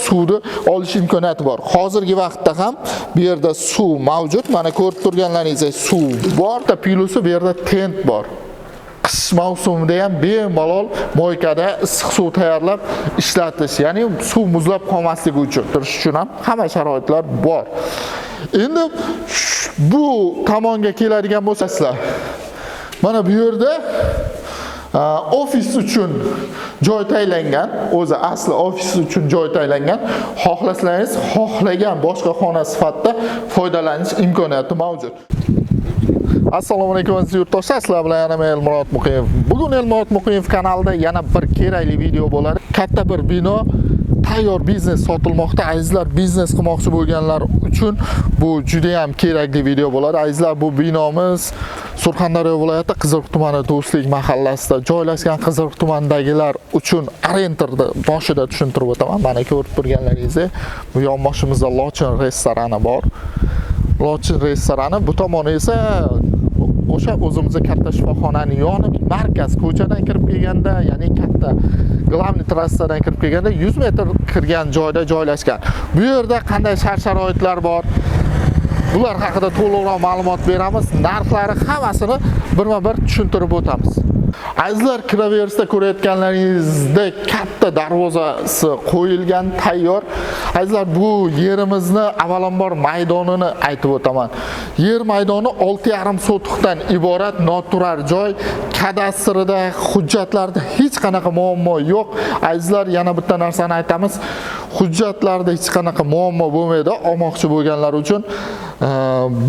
suvni olish imkoniyati bor. Hozirgi vaqtda ham bu yerda suv mavjud. Mana ko'rib turganlaringizdek suv bor. Plusi bu yerda tent bor. Qish mavsumida ham bemalol moykada issiq suv tayyorlab ishlatish, ya'ni suv muzlab qolmasligi uchun turish uchun ham hamma sharoitlar bor. Endi bu tomonga keladigan bo'lsangizlar, mana bu yerda ofis uchun joy tayinlangan, o'zi asli ofis uchun joy tayinlangan. Xohlasangiz, xohlagan boshqa xona sifatida foydalanish imkoniyati mavjud. Assalomu alaykum aziz yurtdoshlar, sizlar bilan yana men Elmurod Muqimov. Bugun Elmurod Muqimov kanalida yana bir kerakli video bo'ladi. Katta bir bino, tayyor biznes sotilmoqda. Azizlar, biznes qilmoqchi bo'lganlar uchun bu juda ham kerakli video bo'ladi. Azizlar, bu binomiz Surxondaryo viloyati Qizilqush tumani Do'stlik mahallasida joylashgan. Qizilqush tumanidagilar uchun arentorni boshida tushuntirib o'taman. Mana ko'rib turganlaringizdek, bu yonboshimizda Lochin restorani bor. Lochin restorani, bu tomoni esa o'sha o'zimizning katta shifoxonaning yoni markaz ko'chadan kirib kelganda, ya'ni katta glavniy trassadan kirib kelganda 100 metr kirgan joyda joylashgan. Bu yerda qanday shart-sharoitlar bor? Bular haqida to'liqroq ma'lumot beramiz. Narxlari hammasini birma-bir tushuntirib o'tamiz. Azizlar, kiraverishda ko'rayotganlaringizdek katta darvozasi qo'yilgan, tayyor. Azizlar, bu yerimizni avvalambor maydonini aytib o'taman. Yer maydoni 6,5 sotixdan iborat noturar joy. Kadastrida, hujjatlarda hech qanaqa muammo yo'q. Azizlar, yana bitta narsani aytamiz. Hujjatlarda hech qanaqa muammo bo'lmaydi. Olmoqchi bo'lganlar uchun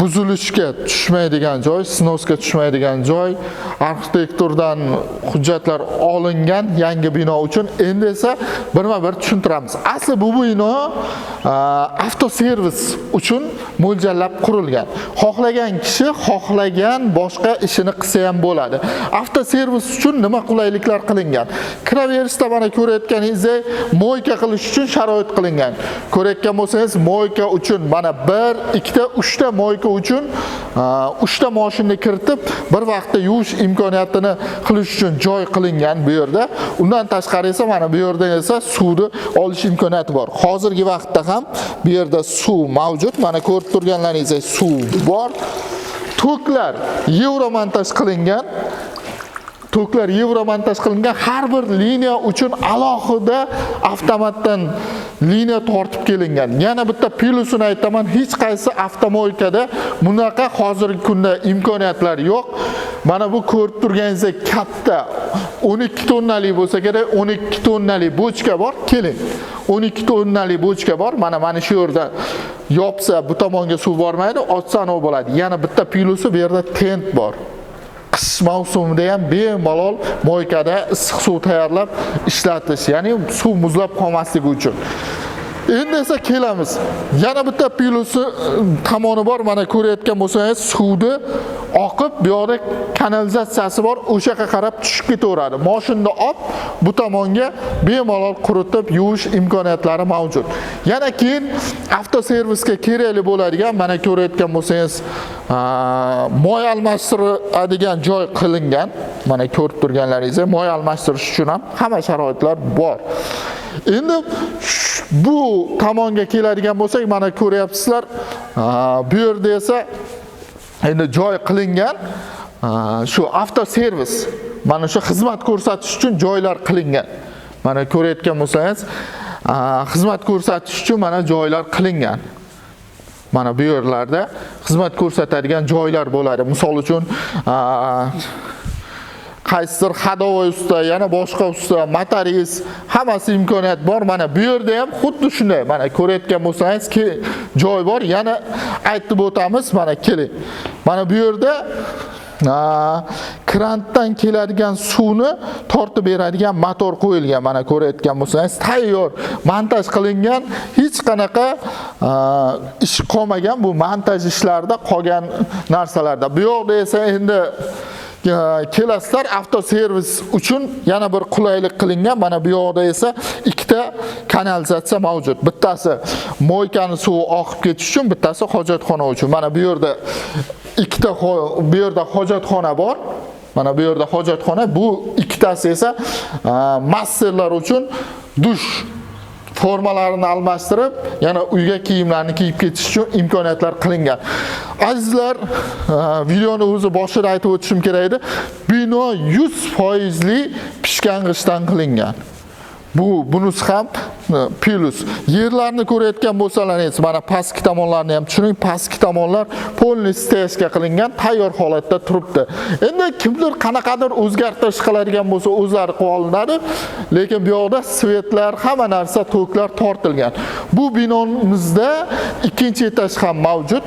buzilishga tushmaydigan joy, snosga tushmaydigan joy, arxitekturdan hujjatlar olingan yangi bino uchun. Endi esa birma-bir tushuntiramiz. Asli bu bino avtoservis uchun mo'ljallab qurilgan. Xohlagan kishi xohlagan boshqa ishini qilsa ham bo'ladi. Avtoservis uchun nima qulayliklar qilingan? Kiraverishda mana ko'rayotganingizdek moyka qilish uchun sharoit qilingan. Ko'rayotgan bo'lsangiz, moyka uchun mana 1, 2 ta, 3 ta moyka uchun 3 ta mashinani kiritib bir vaqtda yuvish imkoniyatini qilish uchun joy qilingan bu yerda. Undan tashqari esa mana bu yerda esa suvni olish imkoniyati bor. Hozirgi vaqtda ham bu yerda suv mavjud. Mana ko'rib turganlaringizdek suv bor. Toklar yevromontaj qilingan. Toklar yevromontaj qilingan. Har bir liniya uchun alohida avtomatdan liniya tortib kelingan. Yana bitta plusini aytaman, hech qaysi avtomoykada bunaqa hozirgi kunda imkoniyatlar yo'q. Mana bu ko'rib turganingizdek katta 12 tonnali bo'lsa kerak, 12 tonnali bochka bor. Keling. 12 tonnali bochka bor. Mana shu yerda yopsa bu tomonga suv bormaydi, ochsa o bo'ladi. Yana bitta plusi bu yerda tent bor. Qish mavsumida ham bemalol moykada issiq suv tayyorlab ishlatish, ya'ni suv muzlab qolmasligi uchun. Endi esa kelamiz. Yana bitta plusi tomoni bor. Mana ko'rayotgan bo'lsangiz, suvni oqib, bu yerda kanalizatsiyasi bor. O'sha yoqqa qarab tushib ketaveradi. Mashinani olib bu tomonga bemalol quritib yuvish imkoniyatlari mavjud. Yana keyin avtoservisga kerakli bo'ladigan, mana ko'rayotgan bo'lsangiz, moy almashtiradigan joy qilingan. Mana ko'rib turganlaringizdek, moy almashtirish uchun ham hamma sharoitlar bor. Endi bu tomonga keladigan bo'lsak, mana ko'ryapsizlar, bu yerda esa endi joy qilingan. Shu avtoservis, mana shu xizmat ko'rsatish uchun joylar qilingan. Mana ko'rayotgan bo'lsangiz, xizmat ko'rsatish uchun mana joylar qilingan. Mana bu yerlarda xizmat ko'rsatadigan joylar bo'ladi. Misol uchun qaysidir hadovoy usta, yana boshqa usta, motorist, hammasi imkoniyat bor. Mana bu yerda ham xuddi shunday. Mana ko'rayotgan bo'lsangiz, joy bor. Yana aytib o'tamiz, mana keling. Mana bu yerda krantdan keladigan suvni tortib beradigan motor qo'yilgan. Mana ko'rayotgan bo'lsangiz, tayyor montaj qilingan, hech qanaqa ish qolmagan bu montaj ishlarida qolgan narsalarda. Bu yoqda esa endi kelasizlar, avtoservis uchun yana bir qulaylik qilingan. Mana bu yoqda esa ikkita kanalizatsiya mavjud. Bittasi moykani suvi oqib ketish uchun, bittasi hojatxona uchun. Mana bu yerda ikkita bu yerda hojatxona bor. Mana bu yerda hojatxona, bu ikkitasi esa masserlar uchun dush formalarini almashtirib, yana uyga kiyimlarni kiyib ketish uchun imkoniyatlar qilingan. Azizlar, videoni o'zi boshida aytib o'tishim kerak edi. Bino 100% pishgan g'ishtdan qilingan. Bunisi ham plus. Yerlarni ko'rayotgan bo'lsalaringiz, mana pastki tomonlarni ham tushuning. Pastki tomonlar polni steyashga qilingan, tayyor holatda turibdi. Endi kimdir qanaqadir o'zgartirish qiladigan bo'lsa, o'zlari qilib olinadi. Lekin bu yoqda svetlar, hamma narsa, toklar tortilgan. Bu binomizda ikkinchi etaj ham mavjud.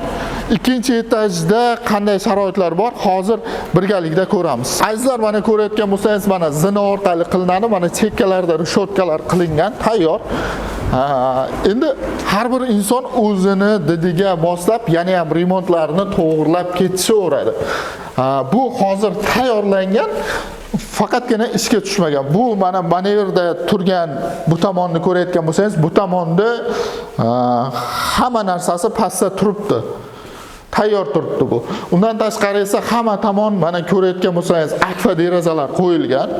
Ikkinchi etajda qanday sharoitlar bor, hozir birgalikda ko'ramiz. Azizlar, mana ko'rayotgan bo'lsangiz, mana zina orqali qilinadi, mana chekkalarda rishotkalar qilingan, tayyor. Endi har bir inson o'zini didiga moslab, yana ham remontlarini to'g'rilab ketishaveradi. Bu hozir tayyorlangan, faqatgina ishga tushmagan. Bu mana yerda turgan bu tomonni ko'rayotgan bo'lsangiz, bu tomonda hamma narsasi pastda turibdi. Tayyor turibdi bu. Undan tashqari esa hamma tomon mana ko'rayotgan bo'lsangiz, akfa derazalar qo'yilgan.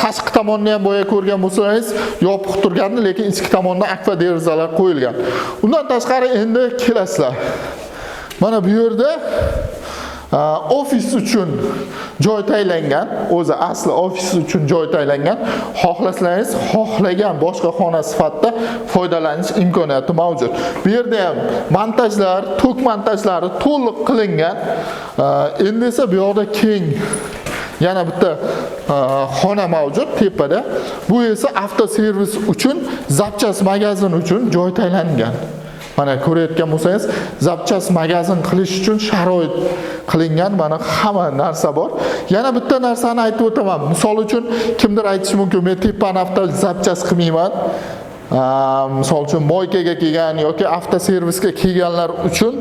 Tashqi tomonni ham boya ko'rgan bo'lsangiz, yopiq turgandi, lekin ichki tomonda akfa derazalar qo'yilgan. Undan tashqari endi kelasizlar. Mana bu yerda ofis uchun joy tayinlangan, o'zi asli ofis uchun joy tayinlangan. Xohlasangiz, xohlagan boshqa xona sifatida foydalanish imkoniyati mavjud. Bu yerda ham montajlar, tok montajlari to'liq qilingan. Endi esa bu yoqda keng yana bitta xona mavjud tepada. Bu esa avtoservis uchun, zapchas magazin uchun joy tayinlangan. Mana ko'rayotgan bo'lsangiz, zapchas magazin qilish uchun sharoit qilingan, mana hamma narsa bor. Yana bitta narsani aytib o'taman. Misol uchun kimdir aytishi mumkin, men tepani avto zapchas qilmayman. Misol uchun moykaga kelgan yoki avtoservisga kelganlar uchun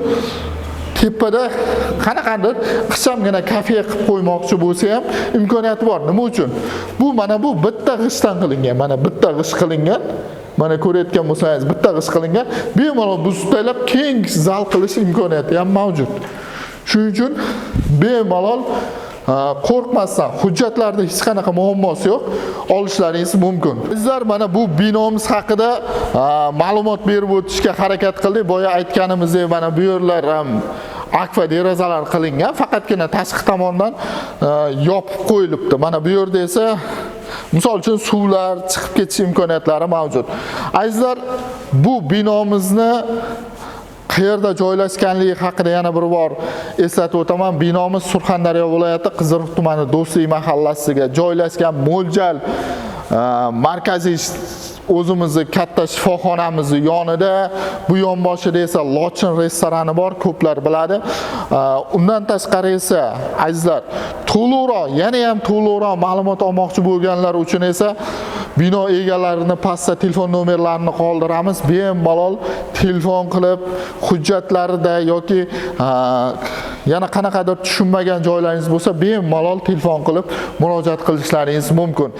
tepada qanaqadir qishamgina kafe qilib qo'ymoqchi bo'lsa ham imkoniyati bor. Nima uchun? Bu mana bu bitta g'ishtdan qilingan. Mana bitta g'isht qilingan. Mana ko'rayotgan bo'lsangiz, bitta g'isht qilingan. Bemalol buztaylab keng zal qilish imkoniyati ham mavjud. Shuning uchun bemalol qo'rqmasdan, hujjatlarda hech qanaqa muammosi yo'q, olishlaringiz mumkin. Bizlar mana bu binomiz haqida ma'lumot berib o'tishga harakat qildik. Boya aytganimizdek, mana bu yerlar ham akfa derazalar qilingan, faqatgina tashqi tomondan yopib qo'yilibdi. Mana bu yerda esa misol uchun suvlar chiqib ketish imkoniyatlari mavjud. Azizlar, bu binomizni qayerda joylashganligi haqida yana bir bor eslatib o'taman. Binomiz Surxondaryo viloyati Qiziriq tumani Do'stlik mahallasiga joylashgan, mo'ljal markaziy o'zimizni katta shifoxonamizni yonida, bu yonboshida esa Lochin restorani bor, ko'plar biladi. Undan tashqari esa azizlar, to'liqroq, yana ham to'liqroq ma'lumot olmoqchi bo'lganlar uchun esa bino egalarini pastda telefon nomerlarini qoldiramiz. Bemalol telefon qilib, hujjatlarida yoki yana qanaqadir tushunmagan joylaringiz bo'lsa, bemalol telefon qilib murojaat qilishlaringiz mumkin.